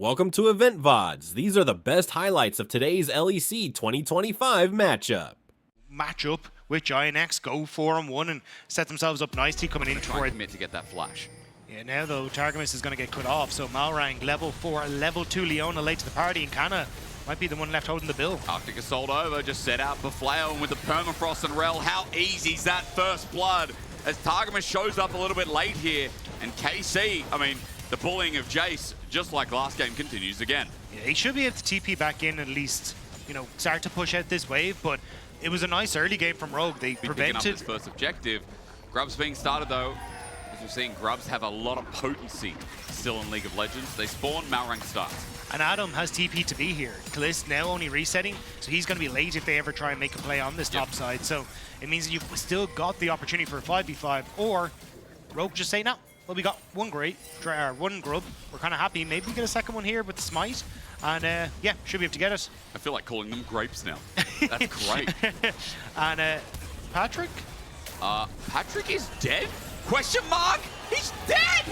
Welcome to Loleventvods. These are the best highlights of today's LEC 2025 matchup. Matchup with Giant X, go 4-on-1 and set themselves up nicely coming in try and toward. commit to get that flash. Yeah, now though, Targamas is going to get cut off, so Malrang level 4, level 2 Leona late to the party, and Kana might be the one left holding the bill. Arctic Assault over, just set out Beflail, and with the Permafrost and Rel, how easy's that first blood? As Targamas shows up a little bit late here, and KC, I mean, the bullying of Jace, just like last game, continues again. Yeah, he should be able to TP back in at least, you know, start to push out this wave, but it was a nice early game from Rogue. They prevented up his first objective. Grubs being started though. As we've seen, Grubs have a lot of potency still in League of Legends. They spawn, Malrang starts. And Adam has TP to be here. Kalist now only resetting, so he's going to be late if they ever try and make a play on this top side. So it means that you've still got the opportunity for a 5v5, or Rogue just say, no, well, we got one grub. We're kind of happy. Maybe we get a second one here with the smite. And yeah, should be able to get it. I feel like calling them grapes now. That's great. And Patrick? Patrick is dead? Question mark? He's dead!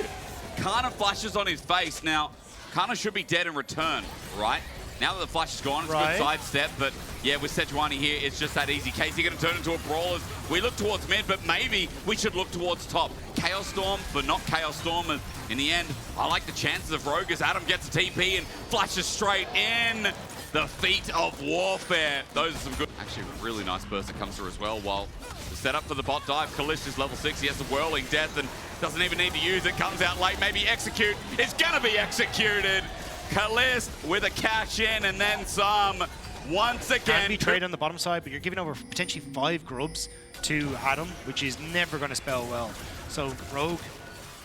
Kana flashes on his face. Now, Kana should be dead in return, right? Now that the flash is gone, it's a good sidestep, but yeah, with Sejuani here, it's just that easy. KC going to turn into a brawl as we look towards mid, but maybe we should look towards top. Chaos Storm, but not Chaos Storm, and in the end, I like the chances of Rogue as Adam gets a TP and flashes straight in. The feat of warfare. Those are some good, actually really nice burst that comes through as well, while the setup for the bot dive, Kalist is level 6, he has the Whirling Death and doesn't even need to use it, comes out late, maybe execute, it's gonna be executed. Kalist with a cash in and then some. Once again, can be trade on the bottom side, but you're giving over potentially 5 grubs to Adam, which is never going to spell well. So Rogue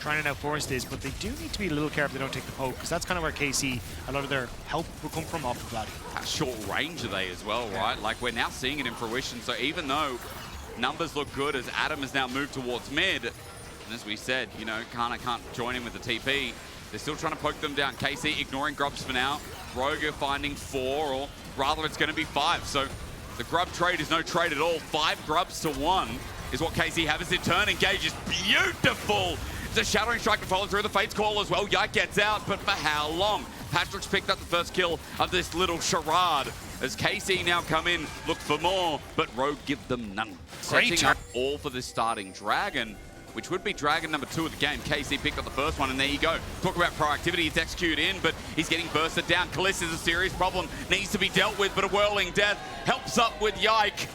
trying to now force this, but they do need to be a little careful they don't take the poke, because that's kind of where KC, a lot of their help will come from off of Vladdy. How short range are they as well, right? Like, we're now seeing it in fruition, so even though numbers look good as Adam has now moved towards mid, and as we said, you know, Kana can't join in with the TP, they're still trying to poke them down. KC ignoring grubs for now. Rogue finding 4, or rather it's going to be 5. So the grub trade is no trade at all. 5 grubs to 1 is what KC have as their turn. Engage is beautiful. The Shattering Strike can follow through the Fate's Call as well. Yike gets out, but for how long? Patrick's picked up the first kill of this little charade. As KC now come in, look for more, but Rogue give them none. Setting up all for this starting Dragon, which would be Dragon number 2 of the game. KC picked up the first one, and there you go. Talk about proactivity, it's execute in, but he's getting bursted down. Kalist is a serious problem, needs to be dealt with, but a Whirling Death helps up with Yike.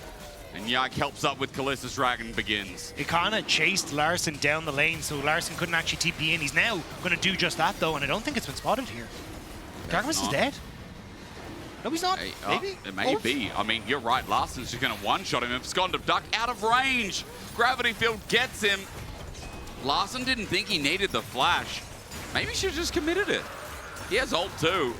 And Yike helps up with Kalist as Dragon begins. It kind of chased Larson down the lane, so Larson couldn't actually TP in. He's now going to do just that, though, and I don't think it's been spotted here. Darkness is dead. No, he's not. Maybe? It may be. I mean, you're right. Larson's just going to one-shot him. It's gone to Duck out of range. Gravity Field gets him. Larson didn't think he needed the flash. Maybe he should have just committed it. He has ult too.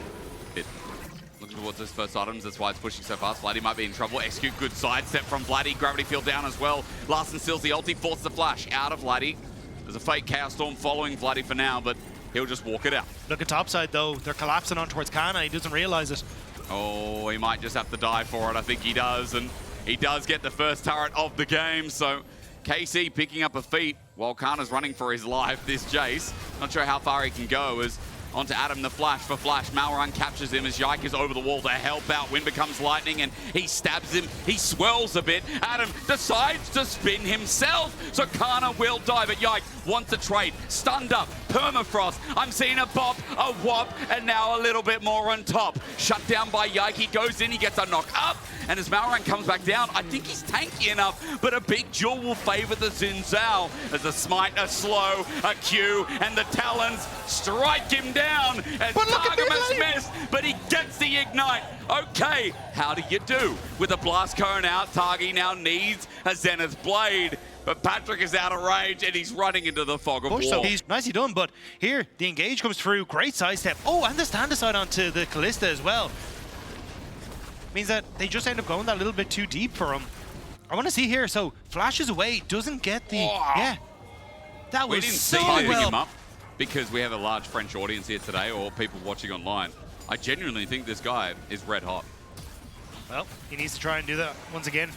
Looking towards his first items, that's why it's pushing so fast. Vladdy might be in trouble. Execute, good sidestep from Vladdy. Gravity Field down as well. Larson steals the ulti, forces the flash out of Vladdy. There's a fake Chaos Storm following Vladdy for now, but he'll just walk it out. Look at topside though, they're collapsing on towards Kana, he doesn't realize it. Oh, he might just have to die for it. I think he does, and he does get the first turret of the game, so KC picking up a feat while Kana's running for his life. This Jace, not sure how far he can go, as onto Adam the flash for flash. Malrang captures him as Yike is over the wall to help out. Wind becomes lightning and he stabs him. He swirls a bit. Adam decides to spin himself. So Kana will die, but Yike wants a trade. Stunned up. Permafrost. I'm seeing a bop, a whop, and now a little bit more on top. Shut down by Yike. He goes in. He gets a knock up. And as Malrang comes back down, I think he's tanky enough, but a big duel will favor the Xin Zhao as a smite, a slow, a Q, and the Talons strike him down as Targamas missed, but he gets the ignite. Okay, how do you do? With a blast cone out, Targi now needs a Zenith Blade, but Patrick is out of range and he's running into the fog of war. So he's nicely done, but here the engage comes through, great sidestep. Oh, and the stand aside onto the Kalista as well. Means that they just end up going that little bit too deep for him. I want to see here, so flashes away, doesn't get the, yeah. That was so well. Him up because we have a large French audience here today, or people watching online. I genuinely think this guy is red hot. Well, he needs to try and do that once again.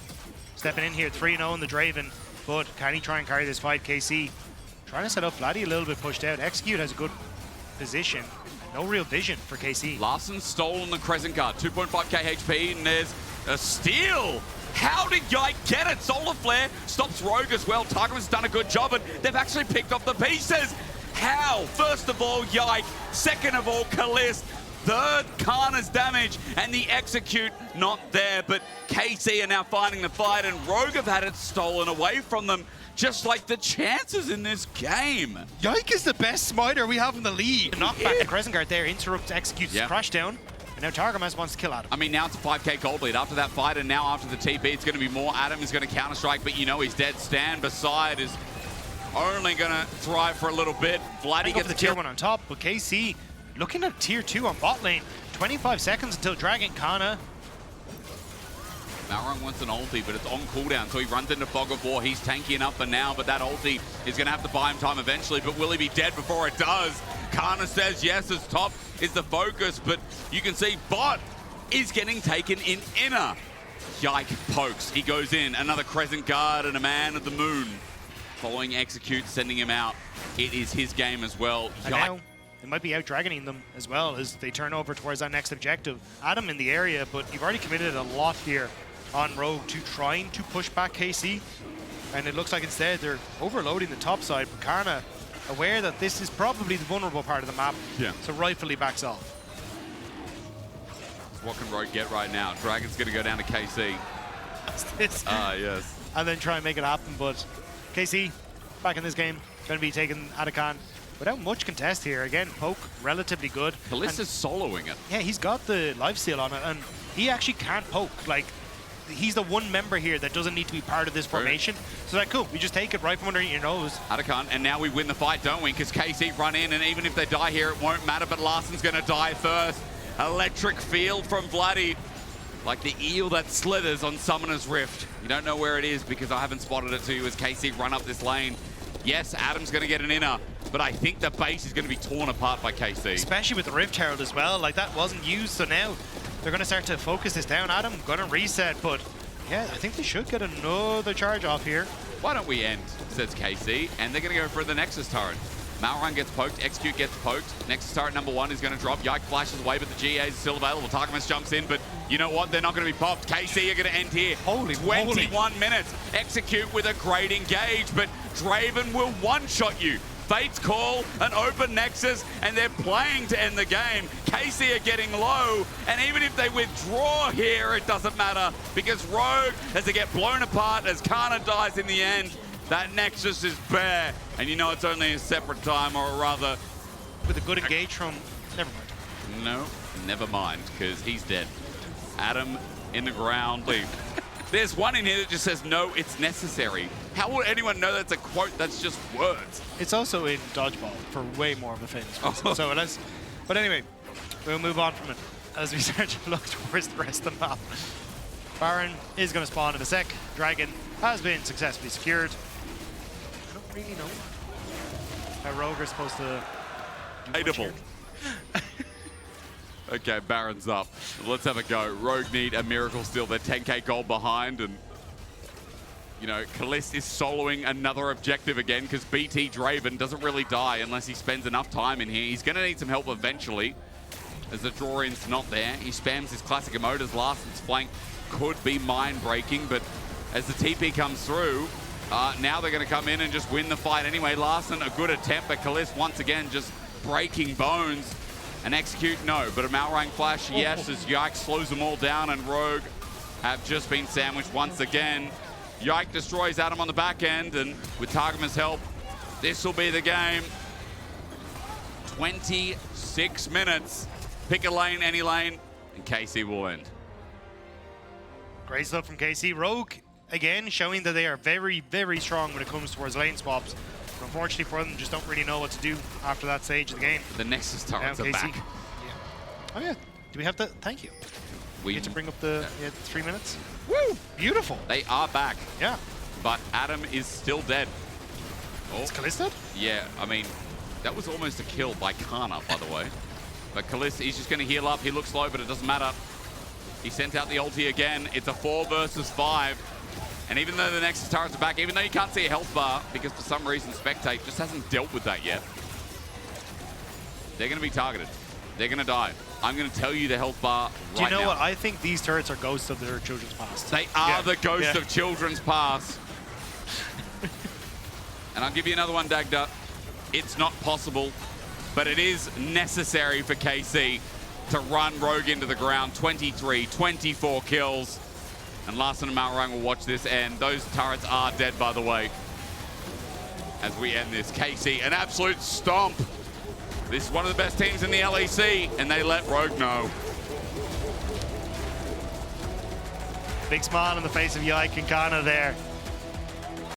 Stepping in here, 3-0 in the Draven, but can he try and carry this fight? KC trying to set up Vladdy a little bit pushed out. Execute has a good position. no real vision for KC. Larson stolen the Crescent Guard, 2.5k HP, and there's a steal. How did Yike get it? Solar Flare stops Rogue as well. Targaman's done a good job, and they've actually picked off the pieces. How? First of all, Yike. Second of all, Kalist. Third, Kana's damage, and the execute not there. But KC are now finding the fight, and Rogue have had it stolen away from them, just like the chances in this game. Yike is the best smiter we have in the league. Knockback the Crescent Guard there, interrupts, executes, crash down. And now Targamas wants to kill Adam. I mean, now it's a 5k gold lead after that fight, and now after the TP, it's going to be more. Adam is going to counter-strike, but you know he's dead. Stand beside is only going to thrive for a little bit. Vladdy gets the tier 1 on top, but KC looking at tier 2 on bot lane. 25 seconds until Dragon Kana. Malrung wants an ulti, but it's on cooldown, so he runs into Fog of War. He's tanky enough for now, but that ulti is going to have to buy him time eventually, but will he be dead before it does? Kana says yes, as top is the focus, but you can see bot is getting taken in inner. Yike pokes, he goes in, another Crescent Guard and a Man of the Moon. Following execute, sending him out. It is his game as well. And now they might be out-dragoning them as well as they turn over towards that next objective. Adam in the area, but you've already committed a lot here on Rogue to trying to push back KC. And it looks like instead they're overloading the top side. But Karna, aware that this is probably the vulnerable part of the map, so rightfully backs off. What can Rogue get right now? Dragon's going to go down to KC. Yes. And then try and make it happen, but KC, back in this game, going to be taking Atakan without much contest here. Again, poke, relatively good. Kalista's soloing it. Yeah, he's got the lifesteal on it, and he actually can't poke. Like, he's the one member here that doesn't need to be part of this formation. So like, cool, we just take it right from underneath your nose. Atakan, and now we win the fight, don't we? Because KC run in, and even if they die here, it won't matter, but Larson's going to die first. Electric field from Vladdy. Like the eel that slithers on Summoner's Rift. You don't know where it is because I haven't spotted it to you as KC run up this lane. Yes, Adam's going to get an inner, but I think the base is going to be torn apart by KC. Especially with the Rift Herald as well. Like, that wasn't used, so now they're going to start to focus this down. Adam going to reset, but yeah, I think they should get another charge off here. Why don't we end, says KC, and they're going to go for the Nexus turret. Malrun gets poked, Execute gets poked. Nexus turret number 1 is going to drop. Yike flashes away, but the GA is still available. Targamas jumps in, but you know what? They're not going to be popped. KC are going to end here. Holy 21 minutes. Execute with a great engage, but Draven will one-shot you. Fate's call, an open Nexus, and they're playing to end the game. KC are getting low, and even if they withdraw here, it doesn't matter, because Rogue, as they get blown apart, as Kana dies in the end, that Nexus is bare, and you know it's only a separate time, or rather... With a good engage from... Never mind. No, never mind, because he's dead. Adam in the ground. There's one in here that just says, no, it's necessary. How will anyone know that's a quote that's just words? It's also in Dodgeball for way more of a famous reason. So let's... But anyway, we'll move on from it as we start to look towards the rest of the map. Baron is going to spawn in a sec. Dragon has been successfully secured. I don't really know how Rogue are supposed to Hateable. Okay, Baron's up. Let's have a go. Rogue need a miracle steal. They're 10k gold behind, and you know, Kalist is soloing another objective again because BT Draven doesn't really die unless he spends enough time in here. He's going to need some help eventually as the draw-in's not there. He spams his classic emotes. Larson's flank could be mind-breaking, but as the TP comes through, now they're going to come in and just win the fight anyway. Larson, a good attempt, but Kalist once again just breaking bones. An execute, no, but a Malrang flash, yes, as Yike slows them all down, and Rogue have just been sandwiched once again. Yike destroys Adam on the back end, and with Targamas' help, this will be the game. 26 minutes. Pick a lane, any lane, and KC will end. Great stuff from KC. Rogue, again, showing that they are very, very strong when it comes towards lane swaps. But unfortunately for them, just don't really know what to do after that stage of the game. The Nexus turrets are back. Yeah. Oh yeah, do we have to? Thank you. We get to bring up the 3 minutes. Woo! Beautiful. They are back. Yeah. But Adam is still dead. Is Kalist dead? Yeah, I mean, that was almost a kill by Kana, by the way. But Kalist, he's just going to heal up. He looks low, but it doesn't matter. He sent out the ulti again. It's a 4 versus 5. And even though the Nexus turrets are back, even though you can't see a health bar, because for some reason Spectate just hasn't dealt with that yet, they're going to be targeted. They're going to die. I'm going to tell you the health bar right now. Do you know what? I think these turrets are ghosts of their children's past. They are the ghosts of children's past. And I'll give you another one, Dagda. It's not possible, but it is necessary for KC to run Rogue into the ground. 23, 24 kills. And Larson and Malrang will watch this end. Those turrets are dead, by the way. As we end this, KC, an absolute stomp. This is one of the best teams in the LEC, and they let Rogue know. Big smile on the face of Yike and Kana there.